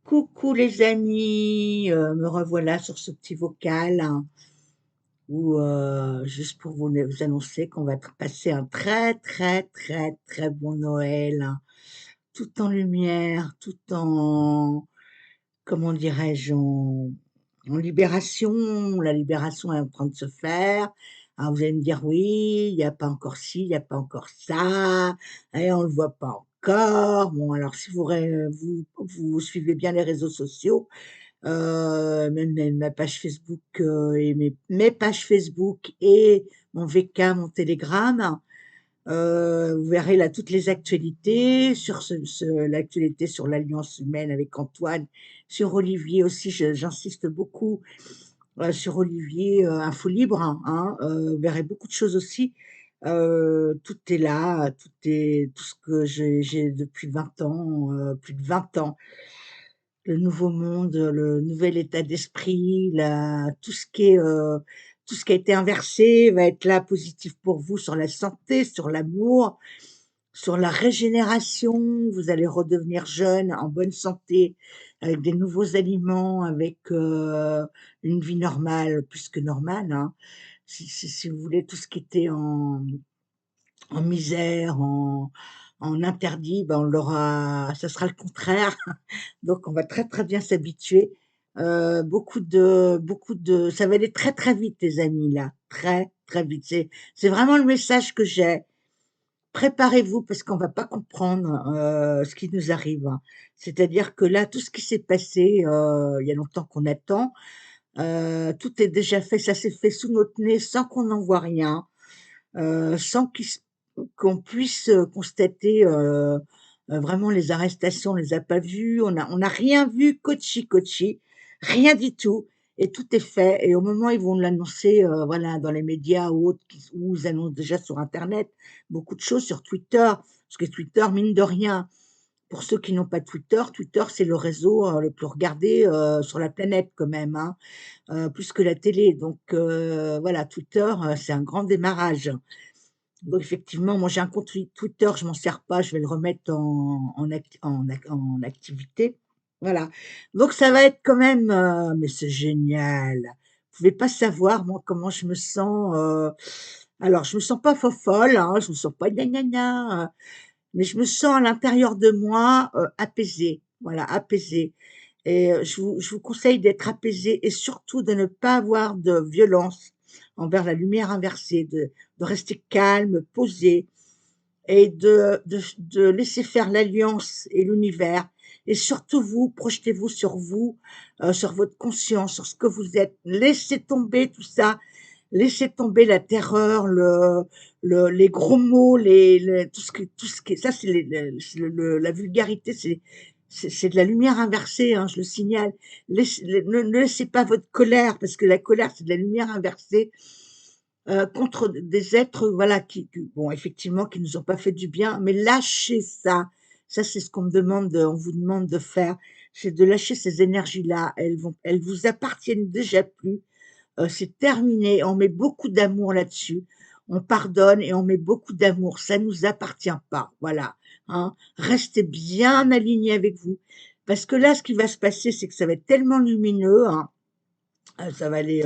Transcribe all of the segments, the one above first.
Coucou les amis, me revoilà sur ce petit vocal hein, où juste pour vous annoncer qu'on va passer un très très très très bon Noël, hein, tout en lumière, tout en, comment dirais-je, en libération. La libération est en train de se faire. Alors vous allez me dire oui, il n'y a pas encore ci, il n'y a pas encore ça, et on ne le voit pas encore. Bon, alors si vous suivez bien les réseaux sociaux, même ma page Facebook, et mes pages Facebook et mon VK, mon Telegram. Vous verrez là toutes les actualités sur l'actualité sur l'Alliance humaine avec Antoine, sur Olivier aussi, j'insiste beaucoup sur Olivier, Info Libre, vous verrez beaucoup de choses aussi. Tout est là, tout ce que j'ai depuis 20 ans, plus de 20 ans, le nouveau monde, le nouvel état d'esprit, tout ce qui a été inversé va être là positif pour vous sur la santé, sur l'amour, sur la régénération. Vous allez redevenir jeune, en bonne santé, avec des nouveaux aliments, avec une vie normale, plus que normale, hein. Si vous voulez, tout ce qui était en misère, en interdit, ben on l'aura, ça sera le contraire. Donc on va très, très bien s'habituer. Ça va aller très, très vite, les amis, là. Très, très vite. C'est vraiment le message que j'ai. Préparez-vous parce qu'on va pas comprendre ce qui nous arrive, hein. C'est-à-dire que là, tout ce qui s'est passé, il y a longtemps qu'on attend, tout est déjà fait, ça s'est fait sous notre nez sans qu'on n'en voit rien, sans qu'on puisse constater vraiment les arrestations, on les a pas vues, on a rien vu, cochi, rien du tout, et tout est fait. Et au moment où ils vont l'annoncer, voilà, dans les médias ou autres, où ils annoncent déjà sur Internet beaucoup de choses, sur Twitter, parce que Twitter, mine de rien, pour ceux qui n'ont pas Twitter, Twitter c'est le réseau le plus regardé sur la planète quand même, hein, plus que la télé. Donc voilà, Twitter, c'est un grand démarrage. Donc effectivement, moi j'ai un compte Twitter, je m'en sers pas, je vais le remettre en activité. Voilà. Donc ça va être quand même, mais c'est génial. Vous pouvez pas savoir moi comment je me sens. Alors je me sens pas fofolle, hein, je me sens pas gna gna gna, mais je me sens à l'intérieur de moi apaisée. Voilà, apaisée. Et je vous conseille d'être apaisé et surtout de ne pas avoir de violence envers la lumière inversée, de rester calme, posé et de laisser faire l'alliance et l'univers. Et surtout vous, projetez-vous sur votre conscience, sur ce que vous êtes. Laissez tomber tout ça, laissez tomber la terreur, les gros mots, tout ce qui, ça c'est la vulgarité, c'est de la lumière inversée, hein, je le signale. Ne laissez pas votre colère, parce que la colère c'est de la lumière inversée contre des êtres, voilà, bon, effectivement, qui nous ont pas fait du bien, mais lâchez ça. Ça, c'est ce qu'on me demande, on vous demande de faire, c'est de lâcher ces énergies-là. Elles vous appartiennent déjà plus. C'est terminé. On met beaucoup d'amour là-dessus. On pardonne et on met beaucoup d'amour. Ça nous appartient pas. Voilà, hein. Restez bien alignés avec vous. Parce que là, ce qui va se passer, c'est que ça va être tellement lumineux, hein, ça va aller,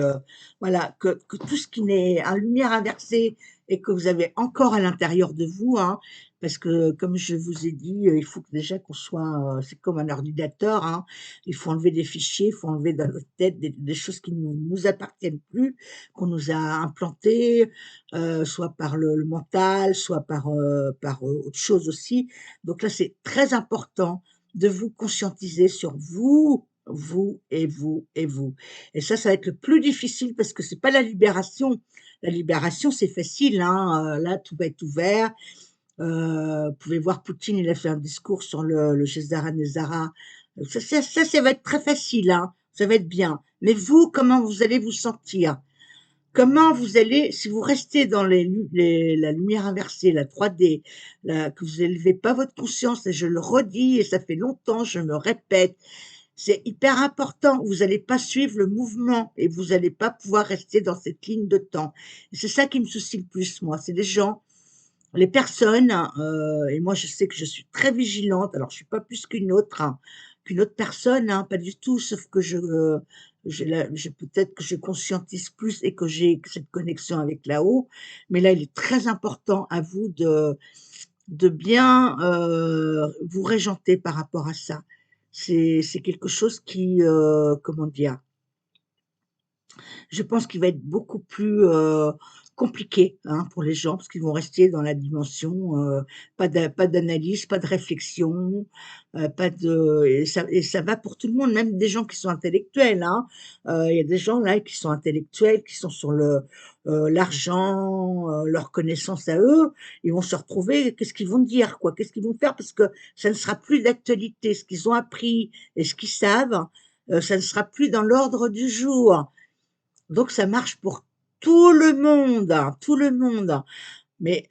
voilà, que tout ce qui n'est en lumière inversée et que vous avez encore à l'intérieur de vous, hein, parce que comme je vous ai dit, il faut que déjà qu'on soit, c'est comme un ordinateur, hein, il faut enlever des fichiers, il faut enlever dans notre tête des choses qui ne nous appartiennent plus, qu'on nous a implantées, soit par le mental, soit par autre chose aussi. Donc là, c'est très important de vous conscientiser sur vous, vous et vous et vous. Et ça va être le plus difficile parce que c'est pas la libération. La libération, c'est facile, hein. Là, tout va être ouvert. Vous pouvez voir Poutine, il a fait un discours sur le César Nezara. Ça va être très facile, hein. Ça va être bien. Mais vous, comment vous allez vous sentir? Comment vous allez, si vous restez dans la lumière inversée, la 3D, que vous élevez pas votre conscience, et je le redis, et ça fait longtemps, je me répète, c'est hyper important. Vous n'allez pas suivre le mouvement et vous n'allez pas pouvoir rester dans cette ligne de temps. Et c'est ça qui me soucie le plus, moi. C'est les gens, les personnes, et moi je sais que je suis très vigilante. Alors je suis pas plus qu'une autre, hein, qu'une autre personne, hein, pas du tout, sauf que peut-être que je conscientise plus et que j'ai cette connexion avec là-haut. Mais là, il est très important à vous de bien vous régenter par rapport à ça. C'est quelque chose qui, comment dire, je pense qu'il va être beaucoup plus, compliqué, hein, pour les gens parce qu'ils vont rester dans la dimension, pas d'analyse, pas de réflexion, pas de et ça va pour tout le monde, même des gens qui sont intellectuels, hein. Il y a des gens là qui sont intellectuels, qui sont sur l'argent, leurs connaissances à eux, ils vont se retrouver, qu'est-ce qu'ils vont dire, quoi? Qu'est-ce qu'ils vont faire? Parce que ça ne sera plus d'actualité. Ce qu'ils ont appris et ce qu'ils savent, ça ne sera plus dans l'ordre du jour. Donc ça marche pour tout le monde, hein, tout le monde. Mais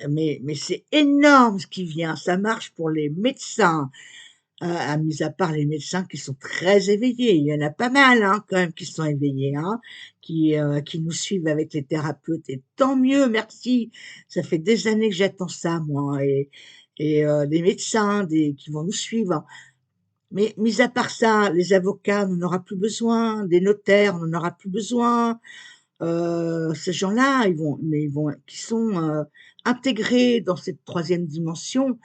c'est énorme ce qui vient. Ça marche pour les médecins, mis à part les médecins qui sont très éveillés. Il y en a pas mal, hein, quand même, qui sont éveillés, hein, qui nous suivent avec les thérapeutes. Et tant mieux, merci. Ça fait des années que j'attends ça, moi. Et les médecins qui vont nous suivre. Mais mis à part ça, les avocats, on n'en aura plus besoin. Des notaires, on n'en aura plus besoin. Ces gens-là, qui sont, intégrés dans cette troisième dimension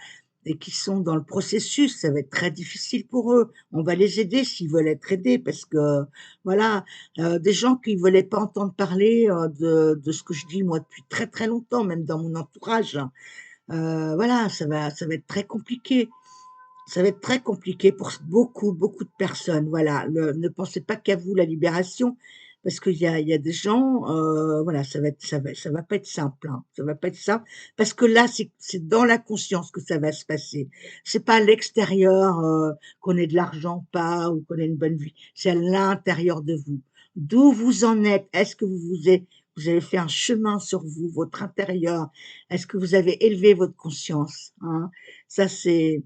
et qui sont dans le processus, ça va être très difficile pour eux. On va les aider s'ils veulent être aidés parce que, voilà, des gens qui ne voulaient pas entendre parler, de ce que je dis moi depuis très, très longtemps, même dans mon entourage, voilà, ça va être très compliqué. Ça va être très compliqué pour beaucoup, beaucoup de personnes. Voilà, ne pensez pas qu'à vous la libération, parce qu'il y a des gens, voilà, ça va pas être simple, hein. Ça va pas être simple, parce que là, c'est dans la conscience que ça va se passer. C'est pas à l'extérieur, qu'on ait de l'argent ou pas, ou qu'on ait une bonne vie. C'est à l'intérieur de vous. D'où vous en êtes? Est-ce que vous avez fait un chemin sur vous, votre intérieur? Est-ce que vous avez élevé votre conscience, hein? Ça, c'est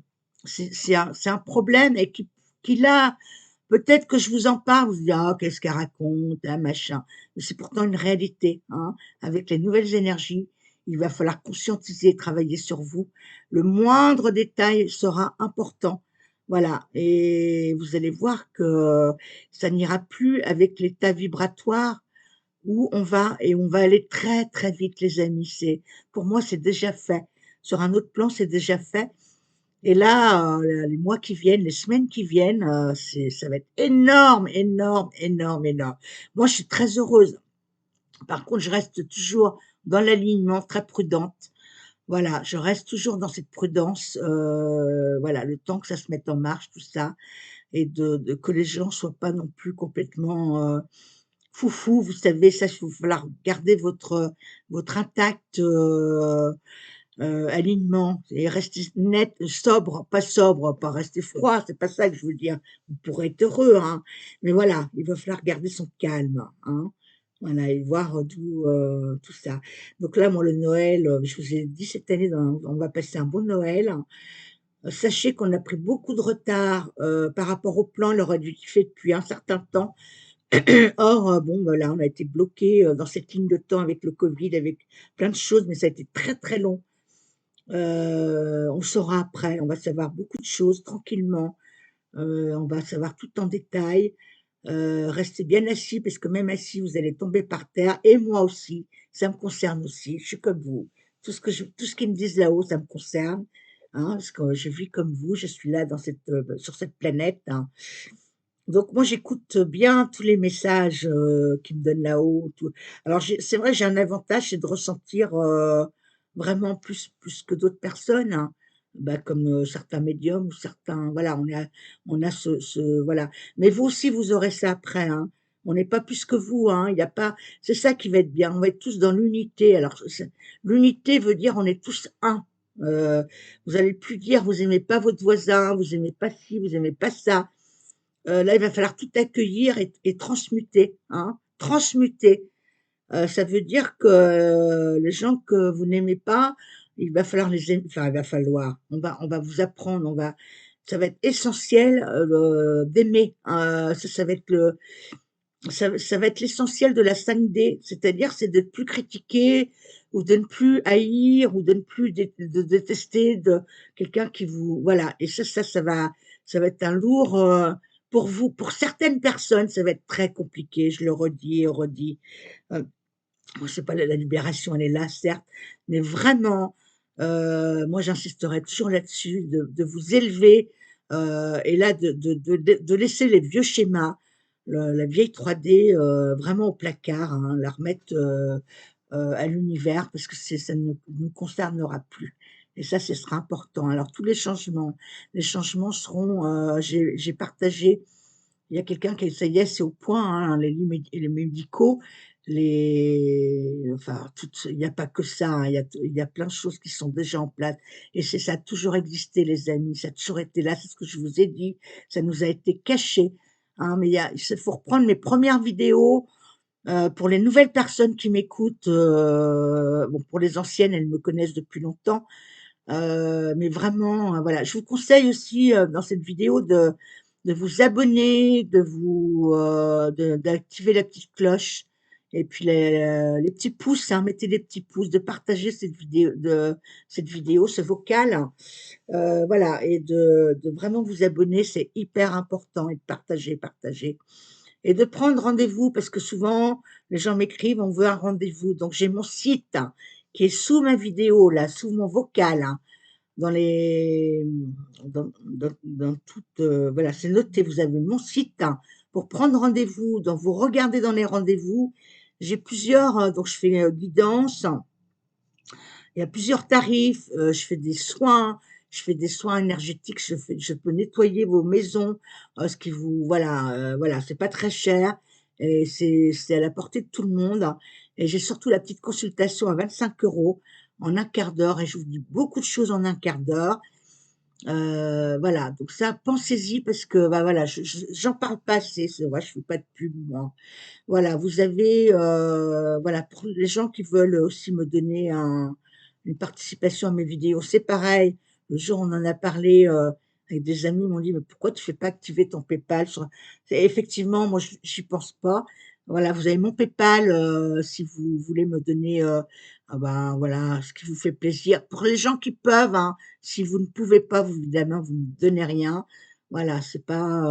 un problème et qui là, peut-être que je vous en parle, vous dites: «Ah, qu'est-ce qu'elle raconte, ah, machin». Mais c'est pourtant une réalité, hein. Avec les nouvelles énergies, il va falloir conscientiser, travailler sur vous. Le moindre détail sera important. Voilà, et vous allez voir que ça n'ira plus avec l'état vibratoire où on va aller très, très vite, les amis. Pour moi, c'est déjà fait. Sur un autre plan, c'est déjà fait. Et là, les mois qui viennent, les semaines qui viennent, ça va être énorme, énorme, énorme, énorme. Moi, je suis très heureuse. Par contre, je reste toujours dans l'alignement, très prudente. Voilà, je reste toujours dans cette prudence, voilà, le temps que ça se mette en marche, tout ça, et que les gens soient pas non plus complètement, foufou. Vous savez, ça, il va falloir garder votre intact, alignement et rester net, sobre, pas rester froid, c'est pas ça que je veux dire. Vous pourrez être heureux, hein, mais voilà, il va falloir garder son calme, hein. Voilà, et voir, tout ça. Donc là, moi, le Noël, je vous ai dit cette année, on va passer un bon Noël. Sachez qu'on a pris beaucoup de retard, par rapport au plan. Il aurait dû être fait depuis un certain temps. Or, bon, bah, là, on a été bloqué dans cette ligne de temps avec le covid, avec plein de choses, mais ça a été très, très long. On saura après, on va savoir beaucoup de choses tranquillement, on va savoir tout en détail. Restez bien assis parce que même assis, vous allez tomber par terre, et moi aussi, ça me concerne aussi, je suis comme vous. Tout ce qu'ils me disent là-haut, ça me concerne, hein, parce que je vis comme vous, je suis là sur cette planète, hein. Donc moi, j'écoute bien tous les messages, qu'ils me donnent là-haut, tout. Alors c'est vrai, j'ai un avantage, c'est de ressentir, vraiment plus que d'autres personnes, hein. Bah, comme, certains médiums ou certains, voilà, on a ce voilà. Mais vous aussi, vous aurez ça après, hein. On n'est pas plus que vous, hein. Il y a pas C'est ça qui va être bien, on va être tous dans l'unité. Alors l'unité veut dire on est tous un. Vous allez plus dire: «Vous aimez pas votre voisin, vous aimez pas ci, vous aimez pas ça». Là, il va falloir tout accueillir et transmuter, hein, transmuter. Ça veut dire que, les gens que vous n'aimez pas, il va falloir les aimer, enfin, il va falloir, on va vous apprendre, ça va être essentiel, d'aimer, ça va être ça va être l'essentiel de la 5D, c'est-à-dire, c'est de ne plus critiquer ou de ne plus haïr ou de ne plus détester de quelqu'un qui vous, voilà, et ça ça va être un lourd, pour vous. Pour certaines personnes, ça va être très compliqué, je le redis et redis. Heu, moi, c'est pas la libération, elle est là, certes, mais vraiment, moi, j'insisterai toujours là-dessus, de vous élever, et là, de laisser les vieux schémas, la vieille 3D, vraiment au placard, hein, la remettre, à l'univers parce que ça ne nous concernera plus et ça, ce sera important. Alors tous les changements seront, j'ai partagé il y a quelqu'un qui ça y est, c'est au point, hein, les médicaux, enfin, il y a pas que ça, hein, il y a plein de choses qui sont déjà en place et ça a toujours existé les amis, ça a toujours été là, c'est ce que je vous ai dit, ça nous a été caché, hein, mais il faut reprendre mes premières vidéos, pour les nouvelles personnes qui m'écoutent, bon, pour les anciennes, elles me connaissent depuis longtemps, mais vraiment, voilà. Je vous conseille aussi, dans cette vidéo de vous abonner, d'activer la petite cloche et puis les petits pouces, hein, mettez des petits pouces, de partager cette vidéo, ce vocal, voilà et de vraiment vous abonner, c'est hyper important et de partager et de prendre rendez-vous parce que souvent, les gens m'écrivent: «On veut un rendez-vous». Donc j'ai mon site qui est sous ma vidéo là, sous mon vocal, hein. Dans les dans toutes, voilà, c'est noté, vous avez mon site, hein, pour prendre rendez-vous, donc vous regardez dans les rendez-vous. J'ai plusieurs, donc je fais, guidance, il y a plusieurs tarifs, je fais des soins énergétiques, je peux nettoyer vos maisons, ce qui vous voilà, c'est pas très cher et c'est à la portée de tout le monde et j'ai surtout la petite consultation à 25 € en un quart d'heure et je vous dis beaucoup de choses en un quart d'heure. Voilà, donc ça, pensez-y parce que, bah, voilà, j'en parle pas assez, c'est vrai, je fais pas de pub, moi. Voilà, vous avez, voilà, pour les gens qui veulent aussi me donner une participation à mes vidéos, c'est pareil. Le jour où on en a parlé, avec des amis, ils m'ont dit: «Mais pourquoi tu fais pas activer ton PayPal sur» c'est effectivement, moi, j'y pense pas. Voilà, vous avez mon PayPal, si vous voulez me donner, ah ben, voilà, ce qui vous fait plaisir. Pour les gens qui peuvent, hein, si vous ne pouvez pas, vous évidemment, vous ne me donnez rien. Voilà, c'est pas,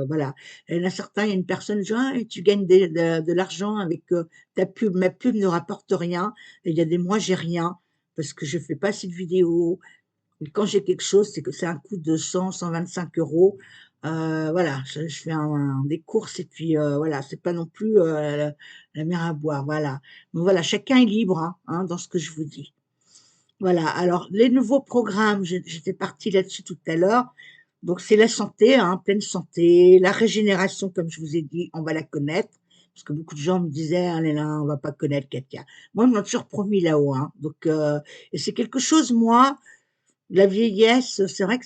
voilà. Il y en a certains, il y a une personne, je dis: «Ah et tu gagnes de l'argent avec, ta pub». Ma pub ne rapporte rien et il y a des mois, j'ai rien parce que je fais pas assez de vidéos et quand j'ai quelque chose, c'est que c'est un coût de 125 €. Voilà, je fais des courses et puis, voilà, c'est pas non plus, la mer à boire, voilà. Donc voilà, chacun est libre, hein, dans ce que je vous dis. Voilà, alors les nouveaux programmes, j'étais partie là-dessus tout à l'heure. Donc c'est la santé, hein, pleine santé, la régénération, comme je vous ai dit, on va la connaître. Parce que beaucoup de gens me disaient: «Ah là là, on va pas connaître Katia». Moi, on m'a toujours promis là-haut, hein. Donc, et c'est quelque chose, moi, la vieillesse, c'est vrai que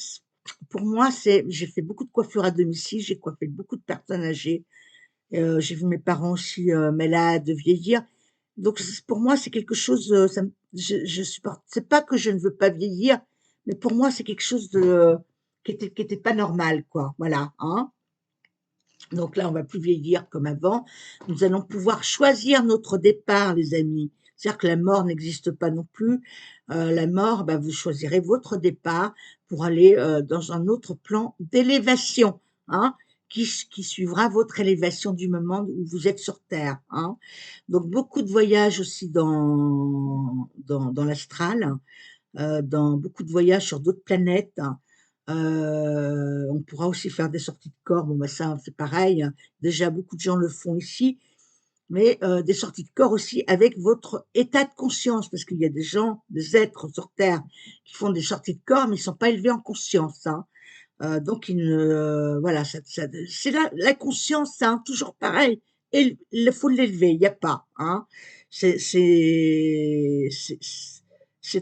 pour moi, j'ai fait beaucoup de coiffure à domicile, j'ai coiffé beaucoup de personnes âgées. J'ai vu mes parents aussi, malades, vieillir. Donc pour moi, c'est quelque chose, ça me je supporte c'est pas que je ne veux pas vieillir, mais pour moi, c'est quelque chose qui était pas normal, quoi, voilà, hein. Donc là, on va plus vieillir comme avant. Nous allons pouvoir choisir notre départ, les amis. C'est-à-dire que la mort n'existe pas non plus. La mort, bah, vous choisirez votre départ pour aller, dans un autre plan d'élévation, hein, qui suivra votre élévation du moment où vous êtes sur terre, hein. Donc beaucoup de voyages aussi dans l'astral, dans beaucoup de voyages sur d'autres planètes. On pourra aussi faire des sorties de corps, bon, bah, ça, c'est pareil, hein. Déjà beaucoup de gens le font ici, mais des sorties de corps aussi avec votre état de conscience, parce qu'il y a des gens, des êtres sur terre qui font des sorties de corps, mais ils sont pas élevés en conscience, hein. Donc ils ne voilà, c'est la conscience, hein, toujours pareil, il faut l'élever, il y a pas, hein. C'est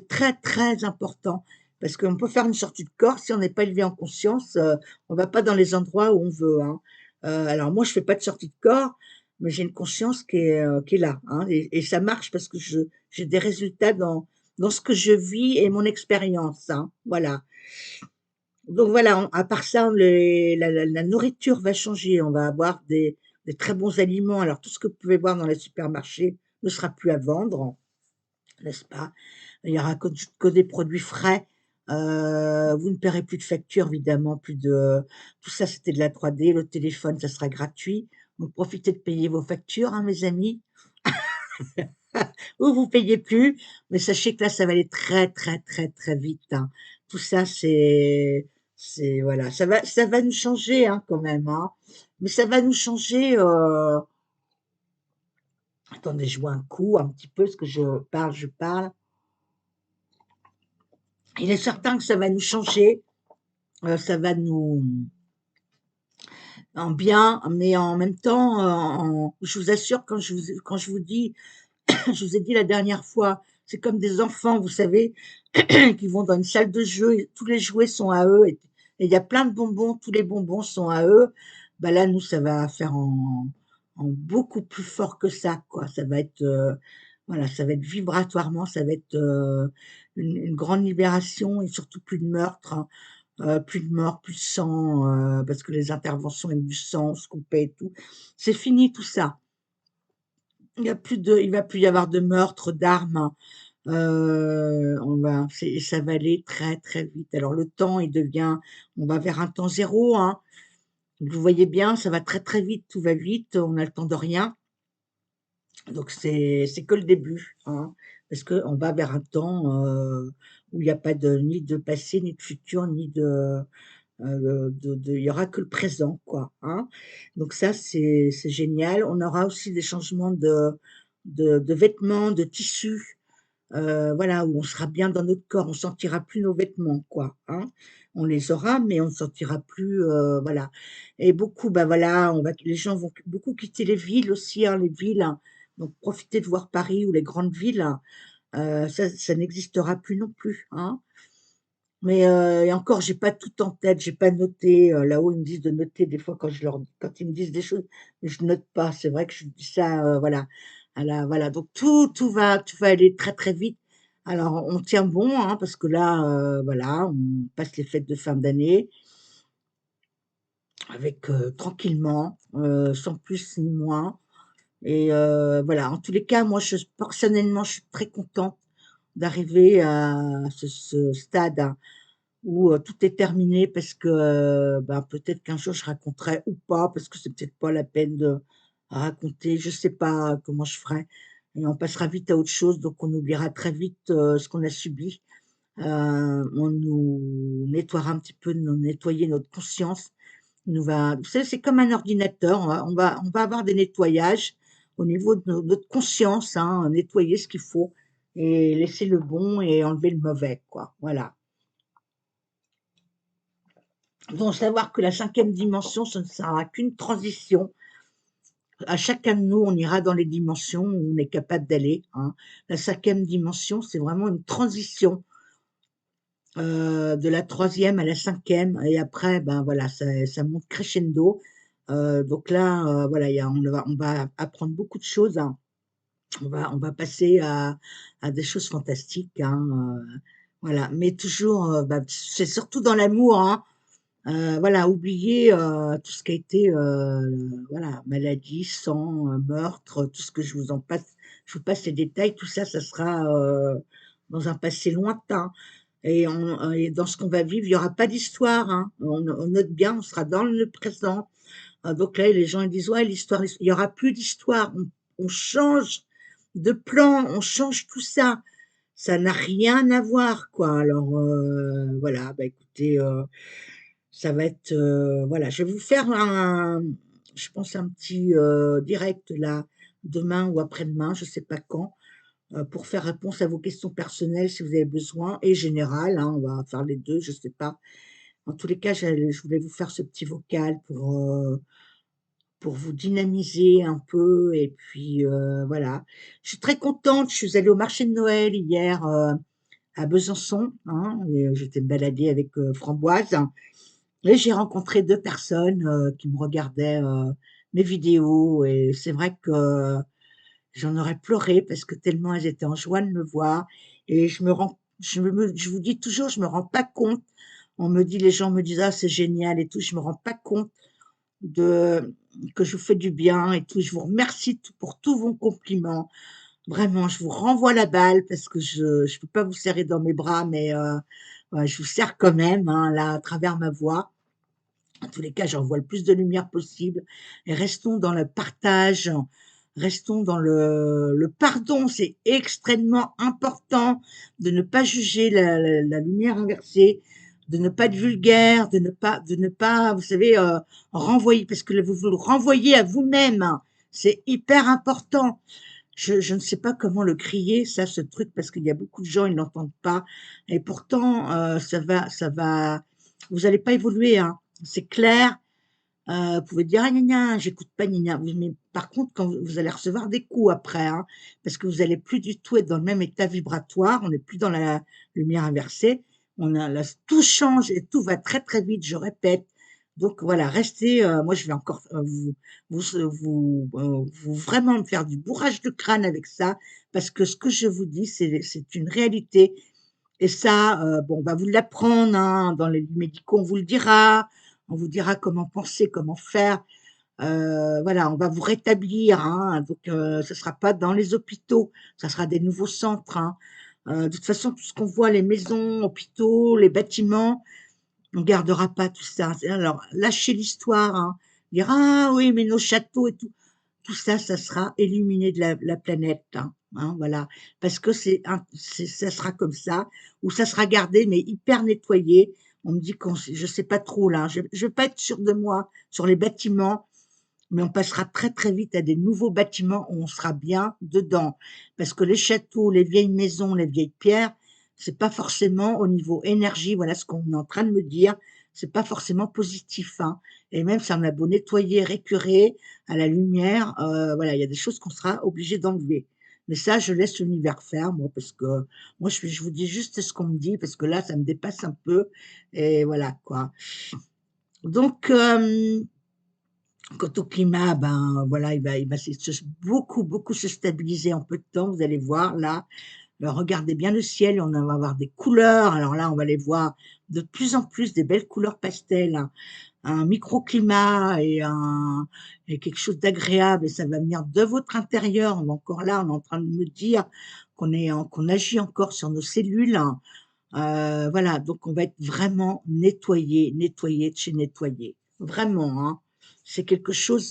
très, très important parce qu'on peut faire une sortie de corps, si on n'est pas élevé en conscience, on va pas dans les endroits où on veut, hein. Alors moi, je fais pas de sortie de corps, mais j'ai une conscience qui est là, hein et ça marche parce que j'ai des résultats dans ce que je vis et mon expérience, hein, voilà. Donc voilà, à part ça, la nourriture va changer. On va avoir des très bons aliments. Alors tout ce que vous pouvez voir dans les supermarchés ne sera plus à vendre, n'est-ce pas? Il y aura que des produits frais, Vous ne paierez plus de facture évidemment, plus de tout ça c'était de la 3D. Le téléphone, ça sera gratuit. Donc profitez de payer vos factures, hein, mes amis. Ou vous payez plus, mais sachez que là, ça va aller très, très, très, très vite, hein. Tout ça, c'est voilà, ça va nous changer, hein, quand même, hein. Mais ça va nous changer, attendez, je bois un coup un petit peu parce que je parle. Il est certain que ça va nous changer, ça va nous en bien, mais en même temps, je vous assure quand je vous dis je vous ai dit la dernière fois, c'est comme des enfants, vous savez, qui vont dans une salle de jeu et tous les jouets sont à eux et il y a plein de bonbons, tous les bonbons sont à eux. Bah là, nous, ça va faire en beaucoup plus fort que ça, quoi. Ça va être, voilà, ça va être vibratoirement, ça va être une grande libération et surtout plus de meurtre, hein, plus de morts, plus de sang, parce que les interventions avec du sang, on se coupait et tout. C'est fini tout ça. Il va plus y avoir de meurtres, d'armes. Ça va aller très très vite. Alors le temps, on va vers un temps zéro, hein. Vous voyez bien, ça va très très vite, tout va vite, on n'a le temps de rien. Donc c'est que le début, hein, parce qu'on va vers un temps où il n'y a pas ni de passé, ni de futur, ni il y aura que le présent, quoi, hein. Donc ça, c'est génial. On aura aussi des changements de vêtements, de tissus. Voilà, où on sera bien dans notre corps, on sentira plus nos vêtements, quoi, hein. On les aura, mais on ne sentira plus, voilà. Et beaucoup, bah voilà, les gens vont beaucoup quitter les villes aussi, hein, les villes, hein. Donc profitez de voir Paris ou les grandes villes, hein. Ça n'existera plus non plus, hein. Mais et encore, j'ai pas tout en tête, j'ai pas noté. Là-haut, ils me disent de noter des fois quand ils me disent des choses, mais je note pas. C'est vrai que je dis ça, voilà, voilà. Donc tout va aller très très vite. Alors on tient bon, hein, parce que là, voilà, on passe les fêtes de fin d'année avec tranquillement, sans plus ni moins. Et voilà. En tous les cas, moi, personnellement, je suis très contente d'arriver à ce stade, hein, où tout est terminé parce que ben, peut-être qu'un jour je raconterai ou pas, parce que c'est peut-être pas la peine de raconter, je sais pas comment je ferai. Et on passera vite à autre chose, donc on oubliera très vite ce qu'on a subi. On nous nettoiera un petit peu, nous nettoyer notre conscience. Vous savez, c'est comme un ordinateur, on va avoir des nettoyages au niveau de notre conscience, hein, nettoyer ce qu'il faut et laisser le bon et enlever le mauvais, quoi. Voilà. Donc, savoir que la cinquième dimension, ce ne sera qu'une transition. À chacun de nous, on ira dans les dimensions où on est capable d'aller, hein. La cinquième dimension, c'est vraiment une transition de la troisième à la cinquième. Et après, ben voilà, ça monte crescendo. Donc là, voilà, on va apprendre beaucoup de choses, hein. On va passer à des choses fantastiques, hein. Voilà, mais toujours, bah, c'est surtout dans l'amour, hein. Voilà, oublier, tout ce qui a été, voilà, maladie, sang, meurtre, tout ce que je vous passe les détails, tout ça, ça sera, dans un passé lointain et dans ce qu'on va vivre, il y aura pas d'histoire, hein. On note bien, on sera dans le présent. Donc là, les gens ils disent: «Ouais, l'histoire», il y aura plus d'histoire. On change de plan, on change tout ça. Ça n'a rien à voir, quoi. Alors, voilà, bah, écoutez, ça va être, voilà, je vais vous faire je pense un petit, direct là, demain ou après-demain, je sais pas quand, pour faire réponse à vos questions personnelles si vous avez besoin et générales, hein, on va faire les 2, je sais pas. En tous les cas, je voulais vous faire ce petit vocal pour vous dynamiser un peu et puis, voilà. Je suis très contente, je suis allée au marché de Noël hier, à Besançon, hein, et j'étais me balader avec, Framboise. Et j'ai rencontré 2 personnes, qui me regardaient, mes vidéos et c'est vrai que j'en aurais pleuré parce que tellement elles étaient en joie de me voir et je vous dis toujours, je me rends pas compte. Les gens me disent: «Ah, c'est génial et tout», je me rends pas compte de que je vous fais du bien et tout. Je vous remercie pour tous vos compliments. Vraiment, je vous renvoie la balle parce que je peux pas vous serrer dans mes bras, mais Ouais, je vous sers quand même, hein, là, à travers ma voix. En tous les cas, j'envoie le plus de lumière possible et restons dans le partage, restons dans le pardon. C'est extrêmement important de ne pas juger la lumière inversée, de ne pas être vulgaire, de ne pas, vous savez, renvoyer, parce que vous le renvoyez à vous-même. C'est hyper important. Je ne sais pas comment le crier, ça, ce truc, parce qu'il y a beaucoup de gens, ils l'entendent pas. Et pourtant, ça va, vous allez pas évoluer, hein. C'est clair. Vous pouvez dire: «Ah gna gna, j'écoute pas gna gna». Oui, mais par contre, quand vous allez recevoir des coups après, hein, parce que vous allez plus du tout être dans le même état vibratoire. On n'est plus dans la lumière inversée. On a là, tout change et tout va très, très vite, je répète. Donc voilà, restez, moi je vais encore, vous vraiment me faire du bourrage de crâne avec ça, parce que ce que je vous dis, c'est une réalité et ça, bon, on va vous l'apprendre, hein, dans les médicaux, on vous dira comment penser, comment faire. Voilà, on va vous rétablir, hein, donc ce sera pas dans les hôpitaux, ça sera des nouveaux centres, hein. De toute façon, tout ce qu'on voit, les maisons, hôpitaux, les bâtiments, on gardera pas tout ça. Alors, lâchez l'histoire, hein, dire: «Ah oui, mais nos châteaux et tout ça, ça sera éliminé de la planète, hein, voilà. Parce que ça sera comme ça, ou ça sera gardé, mais hyper nettoyé. On me dit qu'on, je sais pas trop là, je veux pas être sûre de moi sur les bâtiments, mais on passera très très vite à des nouveaux bâtiments où on sera bien dedans. Parce que les châteaux, les vieilles maisons, les vieilles pierres, c'est pas forcément au niveau énergie, voilà ce qu'on est en train de me dire, c'est pas forcément positif, hein. Et même ça on a beau nettoyer, récurer à la lumière, voilà, il y a des choses qu'on sera obligé d'enlever. Mais ça, je laisse l'univers faire, moi, parce que moi, je vous dis juste ce qu'on me dit, parce que là, ça me dépasse un peu, et voilà, quoi. Donc, quant au climat, ben voilà, il va beaucoup se stabiliser en peu de temps. Vous allez voir là. Alors, regardez bien le ciel, on va avoir des couleurs. Alors là, on va les voir de plus en plus, des belles couleurs pastel, hein. Un microclimat et quelque chose d'agréable, et ça va venir de votre intérieur. On est encore là, on est en train de me dire qu'on agit encore sur nos cellules, hein. Voilà, donc on va être vraiment nettoyé, nettoyé de chez nettoyé. Vraiment, hein. C'est quelque chose,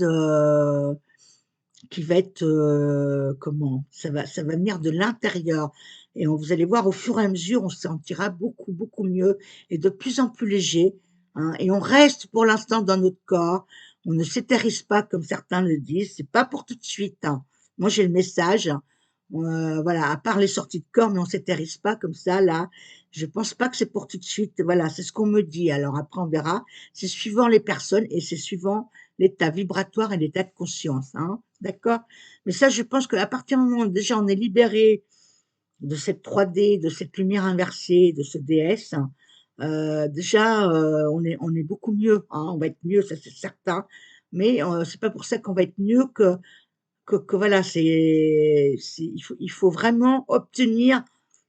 qui va être, comment? Ça va venir de l'intérieur, et vous allez voir, au fur et à mesure, on se sentira beaucoup, beaucoup mieux et de plus en plus léger, hein, et on reste pour l'instant dans notre corps. On ne s'étérisse pas comme certains le disent, c'est pas pour tout de suite, hein. Moi, j'ai le message, voilà, à part les sorties de corps, mais on s'étérisse pas comme ça là. Je pense pas que c'est pour tout de suite, voilà, c'est ce qu'on me dit. Alors après, on verra. C'est suivant les personnes et c'est suivant l'état vibratoire et l'état de conscience, hein, d'accord? Mais ça, je pense qu'à partir du moment où déjà on est libéré de cette 3D, de cette lumière inversée, de ce DS, déjà, on est beaucoup mieux, hein, on va être mieux, ça c'est certain. Mais c'est pas pour ça qu'on va être mieux que voilà, il faut vraiment obtenir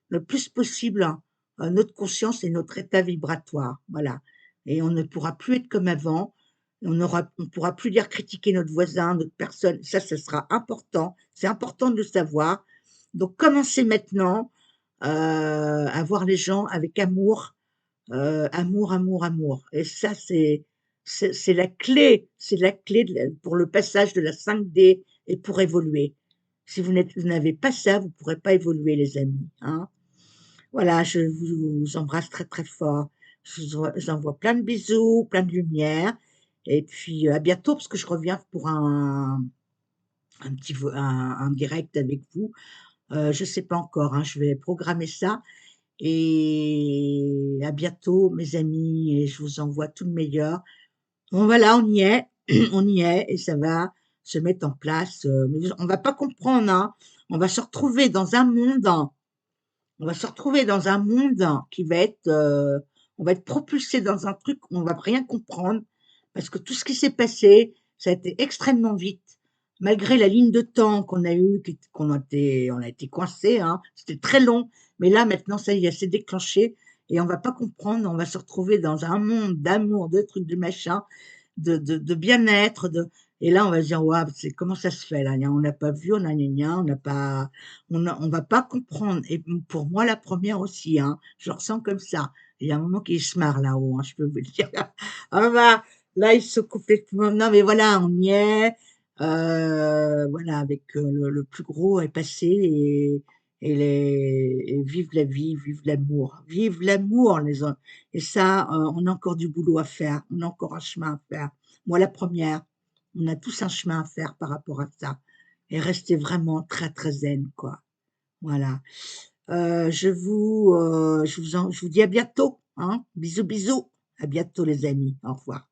le plus possible, hein, notre conscience et notre état vibratoire, voilà. Et on ne pourra plus être comme avant. On pourra plus dire critiquer notre voisin, notre personne. Ça sera important. C'est important de le savoir. Donc, commencez maintenant à voir les gens avec amour, amour, amour, amour. Et ça, c'est la clé. C'est la clé pour le passage de la 5D et pour évoluer. Si vous n'avez pas ça, vous ne pourrez pas évoluer, les amis, hein. Voilà, je vous embrasse très, très fort. Je vous envoie plein de bisous, plein de lumière, et puis, à bientôt, parce que je reviens pour un direct avec vous. Je sais pas encore, hein, je vais programmer ça, et à bientôt mes amis, et je vous envoie tout le meilleur. Bon voilà, on y est, on y est, et ça va se mettre en place, mais on va pas comprendre, hein. On va se retrouver dans un monde on va se retrouver dans un monde qui va être, on va être propulsé dans un truc où on va rien comprendre, parce que tout ce qui s'est passé, ça a été extrêmement vite. Malgré la ligne de temps qu'on a eue, on a été coincé, hein. C'était très long, mais là maintenant ça y est, c'est déclenché, et on va pas comprendre. On va se retrouver dans un monde d'amour, de trucs, de machin, de bien-être, Et là, on va se dire: «Waouh, c'est comment ça se fait là? On n'a pas vu, on a gna gna, on n'a pas on va pas comprendre» et pour moi la première aussi, hein, je le ressens comme ça. Il y a un moment qu'ils se marrent là-haut, hein, je peux vous le dire. Ah bah, là, ils sont complètement non mais voilà, on y est, voilà, avec, le plus gros est passé et vive la vie, vive l'amour les en et ça, on a encore du boulot à faire, on a encore un chemin à faire. Moi la première. On a tous un chemin à faire par rapport à ça et rester vraiment très, très zen, quoi. Voilà. Je vous dis à bientôt, hein. Bisous, bisous. À bientôt les amis. Au revoir.